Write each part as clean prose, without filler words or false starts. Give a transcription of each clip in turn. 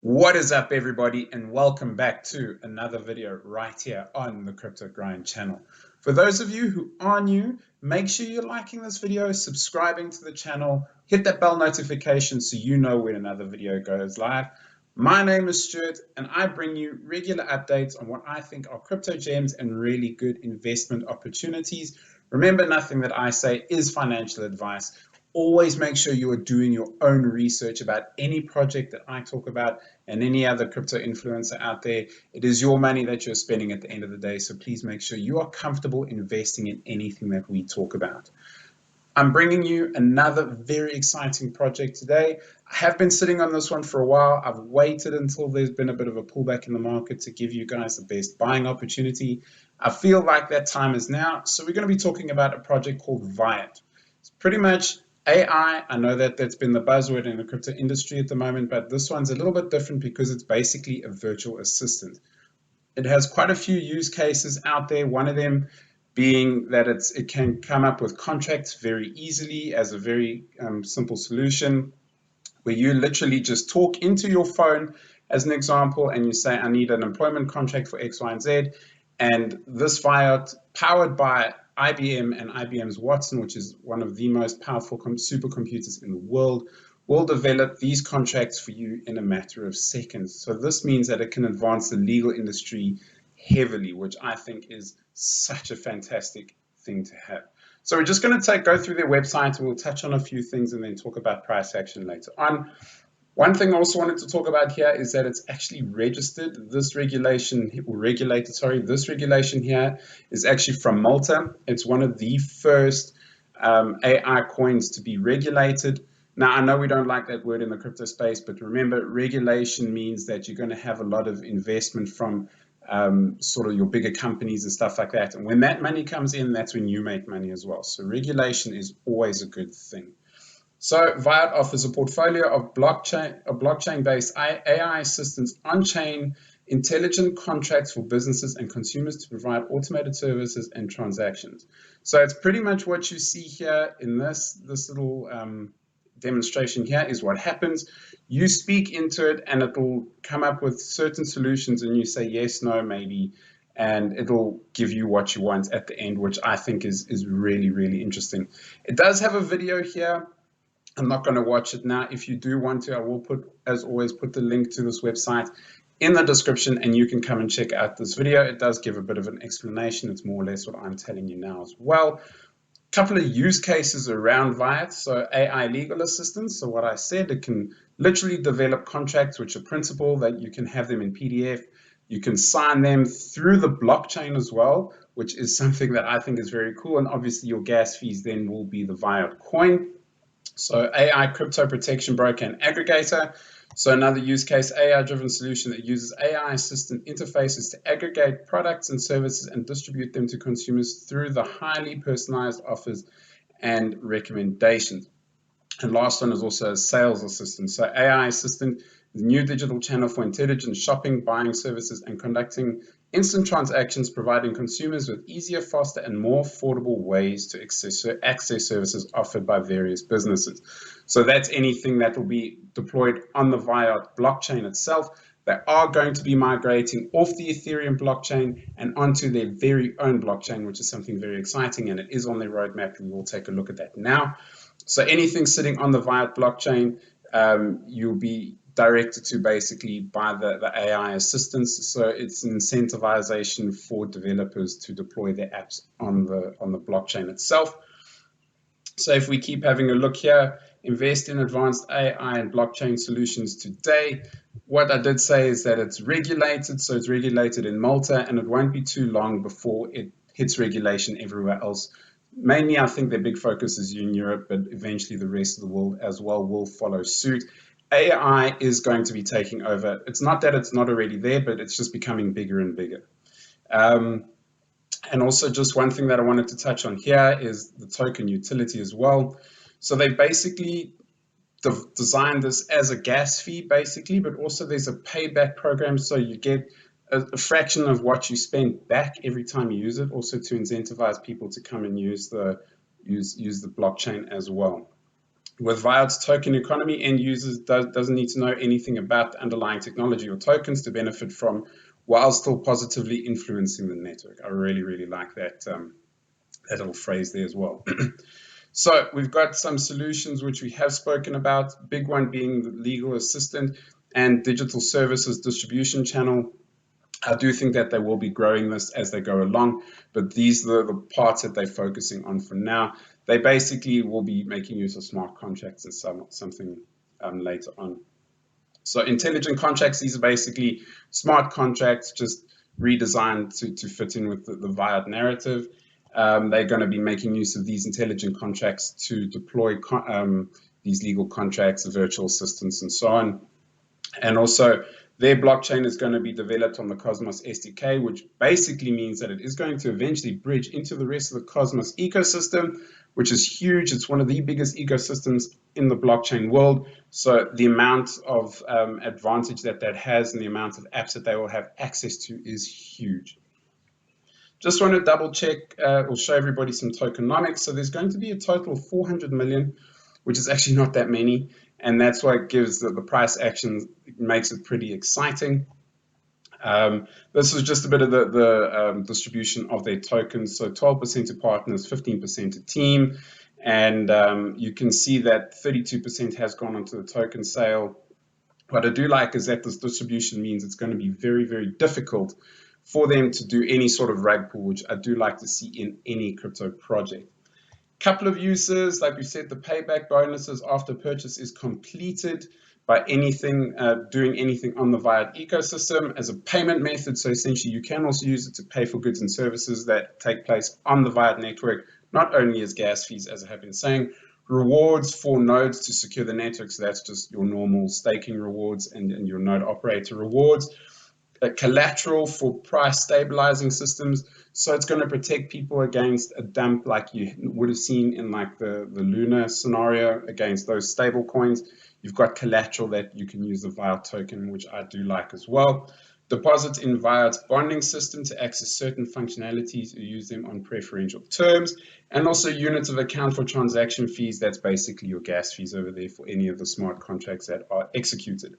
What is up, everybody, and welcome back to another video right here on the Crypto Grind channel. For those of you who are new, make sure you're liking this video, subscribing to the channel, hit that bell notification so you know when another video goes live. My name is Stuart, and I bring you regular updates on what I think are crypto gems and really good investment opportunities. Remember, nothing that I say is financial advice. Always make sure you are doing your own research about any project that I talk about and any other crypto influencer out there. It is your money that you're spending at the end of the day, so please make sure you are comfortable investing in anything that we talk about. I'm bringing you another very exciting project today. I have been sitting on this one for a while. I've waited until there's been a bit of a pullback in the market to give you guys the best buying opportunity. I feel like that time is now, so we're going to be talking about a project called Vaiot. It's pretty much AI. I know that that's been the buzzword in the crypto industry at the moment, but this one's a little bit different because it's basically a virtual assistant. It has quite a few use cases out there. One of them being that it can come up with contracts very easily as a very simple solution, where you literally just talk into your phone as an example, and you say, I need an employment contract for X, Y, and Z. And this Vaiot, powered by IBM and IBM's Watson, which is one of the most powerful supercomputers in the world, will develop these contracts for you in a matter of seconds. So this means that it can advance the legal industry heavily, which I think is such a fantastic thing to have. So we're just going to go through their website, and we'll touch on a few things and then talk about price action later on. One thing I also wanted to talk about here is that it's actually registered. This regulation here is actually from Malta. It's one of the first AI coins to be regulated. Now, I know we don't like that word in the crypto space, but remember, regulation means that you're going to have a lot of investment from sort of your bigger companies and stuff like that. And when that money comes in, that's when you make money as well. So regulation is always a good thing. So Vaiot offers a portfolio of blockchain-based AI assistants on-chain intelligent contracts for businesses and consumers to provide automated services and transactions. So it's pretty much what you see here in this little demonstration here is what happens. You speak into it and it'll come up with certain solutions, and you say yes, no, maybe, and it'll give you what you want at the end, which I think is really, really interesting. It does have a video here. I'm not going to watch it now. If you do want to, I will as always, put the link to this website in the description, and you can come and check out this video. It does give a bit of an explanation. It's more or less what I'm telling you now as well. Couple of use cases around Vaiot. So AI legal assistance. So what I said, it can literally develop contracts which are printable, that you can have them in PDF. You can sign them through the blockchain as well, which is something that I think is very cool. And obviously your gas fees then will be the Vaiot coin. So AI crypto protection broker and aggregator. So another use case, AI-driven solution that uses AI assistant interfaces to aggregate products and services and distribute them to consumers through the highly personalized offers and recommendations. And last one is also a sales assistant. So AI assistant, the new digital channel for intelligent shopping, buying services, and conducting instant transactions, providing consumers with easier, faster, and more affordable ways to access services offered by various businesses. So that's anything that will be deployed on the Vaiot blockchain itself. They are going to be migrating off the Ethereum blockchain and onto their very own blockchain, which is something very exciting, and it is on their roadmap, and we'll take a look at that now. So anything sitting on the Vaiot blockchain, you'll be directed to basically by the AI assistants. So it's an incentivization for developers to deploy their apps on the blockchain itself. So if we keep having a look here, invest in advanced AI and blockchain solutions today. What I did say is that it's regulated. So it's regulated in Malta, and it won't be too long before it hits regulation everywhere else. Mainly, I think their big focus is in Europe, but eventually the rest of the world as well will follow suit. AI is going to be taking over. It's not that it's not already there, but it's just becoming bigger and bigger. And also, just one thing that I wanted to touch on here is the token utility as well. So they basically designed this as a gas fee, basically, but also there's a payback program. So you get a fraction of what you spend back every time you use it, also to incentivize people to come and use the blockchain as well. With Viot's token economy, end users doesn't need to know anything about the underlying technology or tokens to benefit from, while still positively influencing the network. I really, really like that, that little phrase there as well. So we've got some solutions which we have spoken about, big one being the legal assistant and digital services distribution channel. I do think that they will be growing this as they go along, but these are the parts that they're focusing on for now. They basically will be making use of smart contracts and something later on. So intelligent contracts, these are basically smart contracts just redesigned to fit in with the Vaiot narrative. They're going to be making use of these intelligent contracts to deploy these legal contracts, virtual assistants, and so on. And also, their blockchain is going to be developed on the Cosmos SDK, which basically means that it is going to eventually bridge into the rest of the Cosmos ecosystem, which is huge. It's one of the biggest ecosystems in the blockchain world. So the amount of advantage that has and the amount of apps that they will have access to is huge. Just want to double check, we'll show everybody some tokenomics. So there's going to be a total of 400 million, which is actually not that many. And that's why it gives the price action, makes it pretty exciting. This is just a bit of the distribution of their tokens. So 12% to partners, 15% to team. And you can see that 32% has gone onto the token sale. What I do like is that this distribution means it's going to be very, very difficult for them to do any sort of rug pull, which I do like to see in any crypto project. Couple of uses, like we said, the payback bonuses after purchase is completed by doing anything on the Vaiot ecosystem as a payment method. So essentially, you can also use it to pay for goods and services that take place on the Vaiot network, not only as gas fees, as I have been saying. Rewards for nodes to secure the network, so that's just your normal staking rewards and your node operator rewards. Collateral for price stabilizing systems, so it's going to protect people against a dump like you would have seen in like the Luna scenario against those stable coins. You've got collateral that you can use the Vaiot token, which I do like as well. Deposits in Vaiot's bonding system to access certain functionalities or use them on preferential terms, and also units of account for transaction fees. That's basically your gas fees over there for any of the smart contracts that are executed.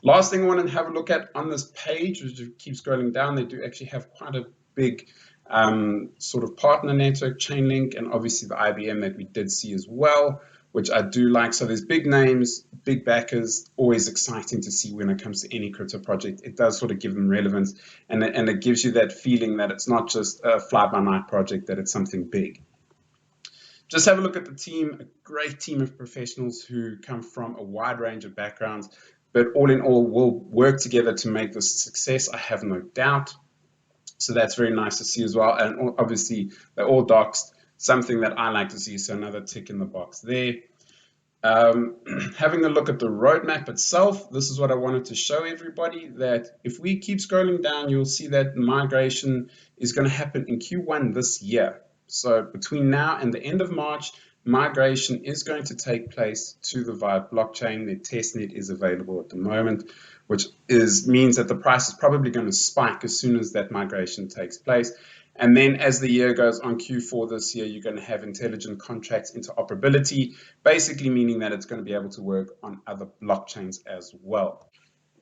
Last thing I want to have a look at on this page, which keep scrolling down, they do actually have quite a big sort of partner network, Chainlink, and obviously the IBM that we did see as well, which I do like. So there's big names, big backers, always exciting to see when it comes to any crypto project. It does sort of give them relevance, and it gives you that feeling that it's not just a fly-by-night project, that it's something big. Just have a look at the team, a great team of professionals who come from a wide range of backgrounds, but all in all will work together to make this a success, I have no doubt. So that's very nice to see as well. And obviously they're all doxed, something that I like to see, so another tick in the box there. Having a look at the roadmap itself, this is what I wanted to show everybody, that if we keep scrolling down, you'll see that migration is going to happen in Q1 this year. So between now and the end of March, migration is going to take place to the Vaiot blockchain. The testnet is available at the moment, which means that the price is probably going to spike as soon as that migration takes place. And then as the year goes on, Q4 this year, you're going to have intelligent contracts interoperability, basically meaning that it's going to be able to work on other blockchains as well.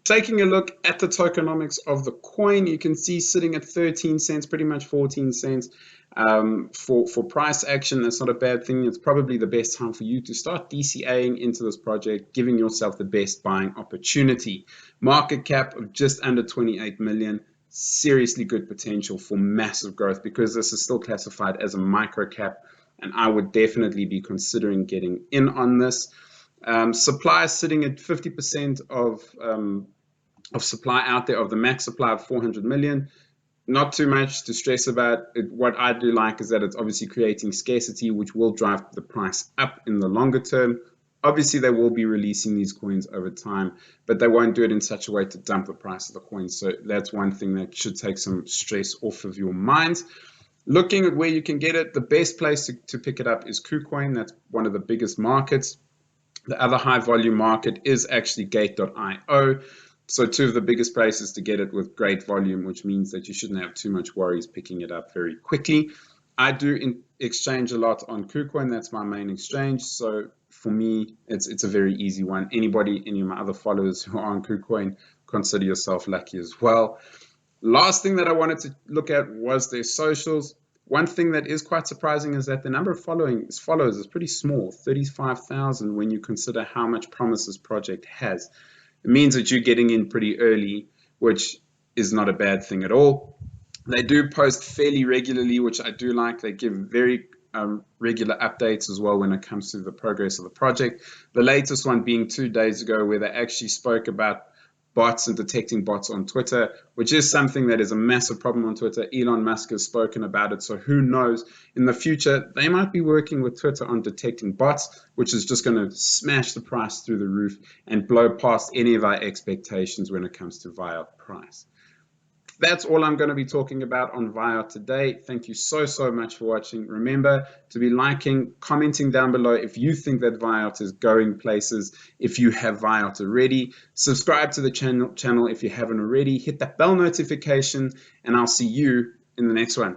Taking a look at the tokenomics of the coin, you can see sitting at 13 cents, pretty much 14 cents for price action. That's not a bad thing. It's probably the best time for you to start DCAing into this project, giving yourself the best buying opportunity. Market cap of just under 28 million. Seriously good potential for massive growth because this is still classified as a micro cap, and I would definitely be considering getting in on this. Supply is sitting at 50% of supply out there, of the max supply of 400 million. Not too much to stress about. What I do like is that it's obviously creating scarcity, which will drive the price up in the longer term. Obviously, they will be releasing these coins over time, but they won't do it in such a way to dump the price of the coins. So that's one thing that should take some stress off of your minds. Looking at where you can get it, the best place to pick it up is KuCoin. That's one of the biggest markets. The other high volume market is actually Gate.io. So two of the biggest places to get it with great volume, which means that you shouldn't have too much worries picking it up very quickly. I do exchange a lot on KuCoin. That's my main exchange. So for me, it's a very easy one. Anybody, any of my other followers who are on KuCoin, consider yourself lucky as well. Last thing that I wanted to look at was their socials. One thing that is quite surprising is that the number of followers is pretty small, 35,000, when you consider how much promise this project has. It means that you're getting in pretty early, which is not a bad thing at all. They do post fairly regularly, which I do like. They give very regular updates as well when it comes to the progress of the project. The latest one being 2 days ago, where they actually spoke about bots and detecting bots on Twitter, which is something that is a massive problem on Twitter. Elon Musk has spoken about it, so who knows, in the future they might be working with Twitter on detecting bots, which is just going to smash the price through the roof and blow past any of our expectations when it comes to Vaiot price. That's all I'm going to be talking about on Vaiot today. Thank you so much for watching. Remember to be liking, commenting down below if you think that Vaiot is going places, if you have Vaiot already. Subscribe to the channel if you haven't already. Hit that bell notification, and I'll see you in the next one.